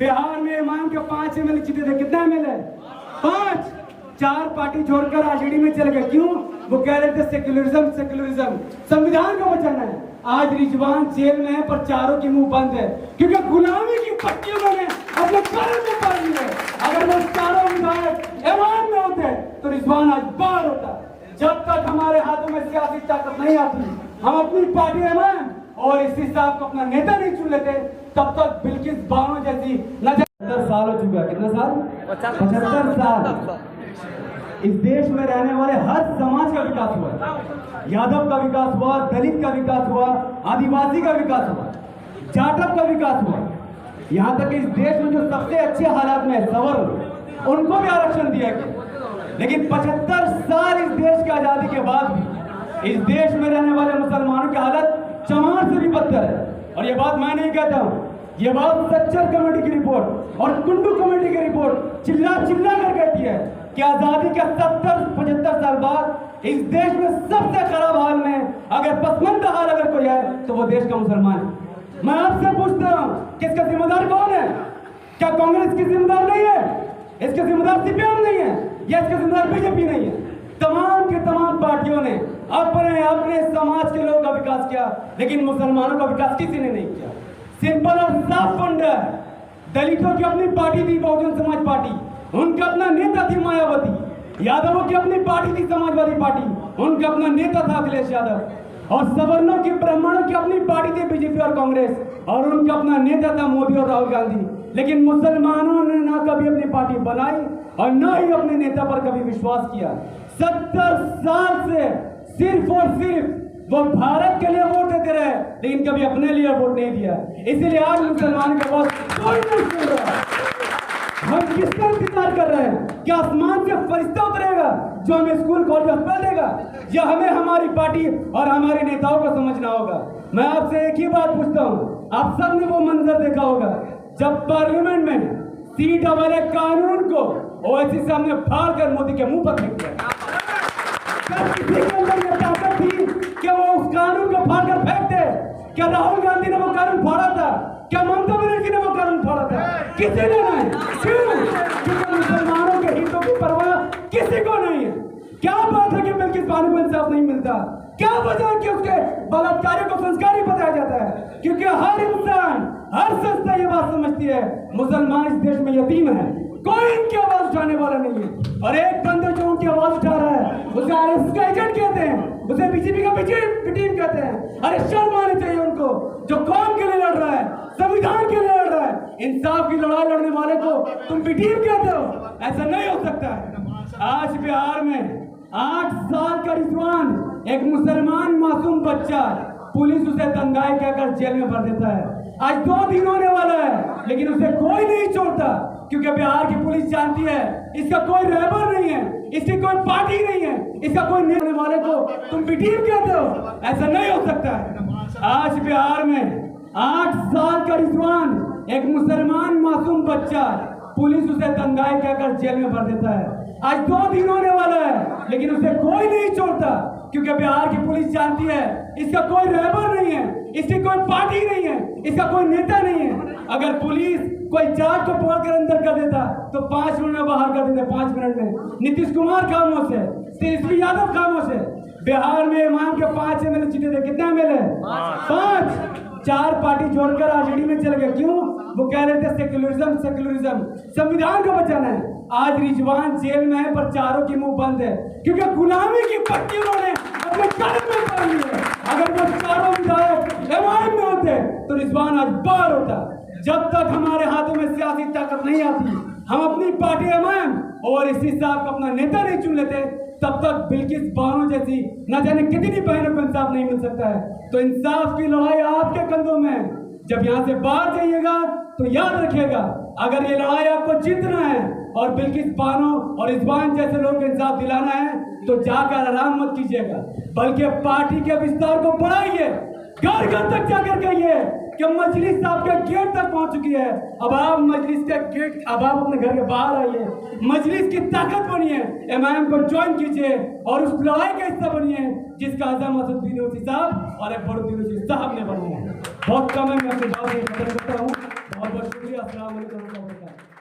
बिहार में इमाम के 5 एमएलए जीते थे, कितना एमएलए? 5। 4 पार्टी छोड़कर आरजेडी में चले गए। क्यों? वो कह रहे थे सेक्युलरिज्म सेक्युलरिज्म, संविधान को बचाना है। आज रिजवान जेल में है पर चारों की मुंह बंद है, क्योंकि गुलामी की पट्टी उन्होंने अपने कलम में बांध ली है। अगर वो चारों विधायक इमाम में होते तो रिजवान आज बाहर होता। जब तक हमारे हाथों में सियासी ताकत नहीं आती, हम अपनी पार्टी इमाम और इसी साहब को अपना नेता नहीं चुन लेते, तब तक बिल्किस बानो जैसी 75 साल हो चुका है। कितना साल? 75 साल। इस देश में रहने वाले हर समाज का विकास हुआ। यादव का विकास हुआ, दलित का विकास हुआ, आदिवासी का विकास हुआ, जाटव का विकास हुआ। यहाँ तक इस देश में जो सबसे अच्छे हालात में सवर, उनको भी आरक्षण दिया गया। लेकिन 75 साल इस देश की आजादी के बाद भी इस देश में रहने वाले मुसलमानों की हालत चमार से भी बदतर है। और ये बात मैं नहीं कहता हूँ, ये बात सच्चर कमेटी की रिपोर्ट और कुंडू कमेटी की रिपोर्ट चिल्ला चिल्ला कर कहती है कि आजादी के 70-75 साल बाद इस देश में सबसे खराब हाल में अगर पसमंदा हाल अगर कोई है तो वो देश का मुसलमान है। मैं आपसे पूछता हूँ कि इसका जिम्मेदार कौन है? क्या कांग्रेस की जिम्मेदार नहीं है? इसके जिम्मेदार सीपीएम नहीं है या इसके जिम्मेदार बीजेपी नहीं है? तमाम के तमाम पार्टियों ने अपने अपने समाज के लोगों का विकास किया, लेकिन मुसलमानों का विकास किसी ने नहीं किया। सिंपल और साफ फंड है। दलितों की अपनी पार्टी थी बहुजन समाज पार्टी, उनका अपना नेता थी मायावती। यादवों की अपनी पार्टी थी समाजवादी पार्टी, उनका अपना नेता था अखिलेश यादव। और सवर्णों की ब्राह्मणों की अपनी पार्टी थी बीजेपी और कांग्रेस, और उनका अपना नेता था मोदी और राहुल गांधी। लेकिन मुसलमानों ने ना कभी अपनी पार्टी बनाई और ना ही अपने नेता पर कभी विश्वास किया। 70 साल से सिर्फ और सिर्फ वो भारत के लिए वोट देते रहे, लेकिन कभी अपने लिए वोट नहीं दिया। इसीलिए आज मुसलमान के पास कोई नहीं सुन रहा। हम किसका इंतजार कर रहे हैं? क्या आसमान से फरिश्ता उतरेगा जो हमें स्कूल कॉलेज अस्पताल देगा, या हमें हमारी पार्टी और हमारे नेताओं को समझना होगा? मैं आपसे एक ही बात पूछता हूँ, आप सब ने वो मंजर देखा होगा जब पार्लियामेंट में सीट वाले कानून को ओवैसी साहब ने फाड़ कर मोदी के मुंह पर फेंक दिया। किसी के अंदर ये ताकत थी कि वो उस कानून को फाड़ कर फेंक दे? क्या राहुल गांधी ने वो कानून फाड़ा था? क्या ममता बनर्जी ने वो कानून फाड़ा था? किसी ने नहीं। क्यों? क्योंकि मुसलमानों के हितों की परवाह किसी को नहीं है। क्या बात है कि बिल्किस बानो को इंसाफ नहीं मिलता? क्या वजह है कि उसके बलात्कारियों को संस्कारी बताया जाता है? क्योंकि हर इंसान, हर संस्था ये बात समझती है मुसलमान इस देश में यतीम है, कोई इनकी आवाज उठाने वाला नहीं है। और एक बंदे जो उनकी आवाज उठा रहा है उसे आरएसएस का एजेंट कहते हैं, उसे बीजेपी का टीम कहते हैं। अरे शर्म आनी चाहिए उनको, जो कौम के लिए लड़ रहा है, संविधान के लिए लड़ रहा है। इंसाफ की लड़ाई लड़ने वाले को तुम टीम कहते हो? ऐसा नहीं हो सकता है। आज बिहार में 8 साल का रिजवान, एक मुसलमान मासूम बच्चा, पुलिस उसे दंगाई कहकर जेल में भर देता है। आज 2 दिन होने वाला है, लेकिन उसे कोई नहीं छोड़ता, क्योंकि बिहार की पुलिस जानती है इसका कोई रहबर नहीं है, इसकी कोई पार्टी नहीं है, इसका कोई नेता वाले को तुम टीम कहते हो? ऐसा नहीं हो सकता है। आज बिहार में 8 साल का रिजवान, एक मुसलमान मासूम बच्चा, पुलिस उसे दंगाई कहकर जेल में भर देता है। आज 2 दिन होने वाला है, लेकिन उसे कोई नहीं छोड़ता, क्योंकि बिहार की पुलिस जानती है इसका कोई रहबर नहीं है, इसकी कोई पार्टी नहीं है, इसका कोई नेता नहीं है। अगर पुलिस कोई जाट को पकड़कर अंदर कर देता तो 5 मिनट में बाहर कर देते, 5 मिनट में। नीतीश कुमार खामोश है, तेजस्वी यादव खामोश है। बिहार में इमाम के 5 एमएलए जीते थे, कितना एमएलए? 5। 4 पार्टी छोड़कर आरजेडी में चले गए। क्यों? वो कह रहे थे सेक्युलरिज्म सेक्युलरिज्म, संविधान को बचाना है। आज रिजवान जेल में है पर चारों की मुंह बंद है, क्योंकि गुलामी की पट्टी उन्होंने अपने कलम में बांध ली है। अगर वो चारों विधायक इमाम में होते तो रिजवान आज बाहर होता। जब तक हमारे हाथों में सियासी ताकत नहीं आती, हम अपनी पार्टी इमाम और इसी साहब को अपना नेता नहीं चुन लेते, तब तक बिल्किस बानो जैसी न जाने कितनी बहनों को इंसाफ नहीं मिल सकता है। तो इंसाफ की लड़ाई आपके कंधों में है। जब यहाँ से बाहर जाइएगा तो याद रखिएगा, अगर ये लड़ाई आपको जीतना है और बिल्किस बानो और रिजवान जैसे लोगों को इंसाफ दिलाना है, तो जाकर आराम मत कीजिएगा, बल्कि पार्टी के विस्तार को बढ़ाइए। घर घर तक जाकर कहिए कि मजलिस आपके गेट तक पहुंच चुकी है। अब आप मजलिस के गेट, अब आप अपने घर के बाहर आइए, मजलिस की ताकत बनिए, इमाम को ज्वाइन कीजिए और उस लड़ाई का हिस्सा बनिए जिसका आज़म असदुद्दीन ओवैसी साहब और अकबरुद्दीन ओवैसी साहब ने बनाया है। बहुत कम है, मैं अपनी बात खत्म करता हूँ। बहुत बहुत शुक्रिया। अस्सलाम वालेकुम।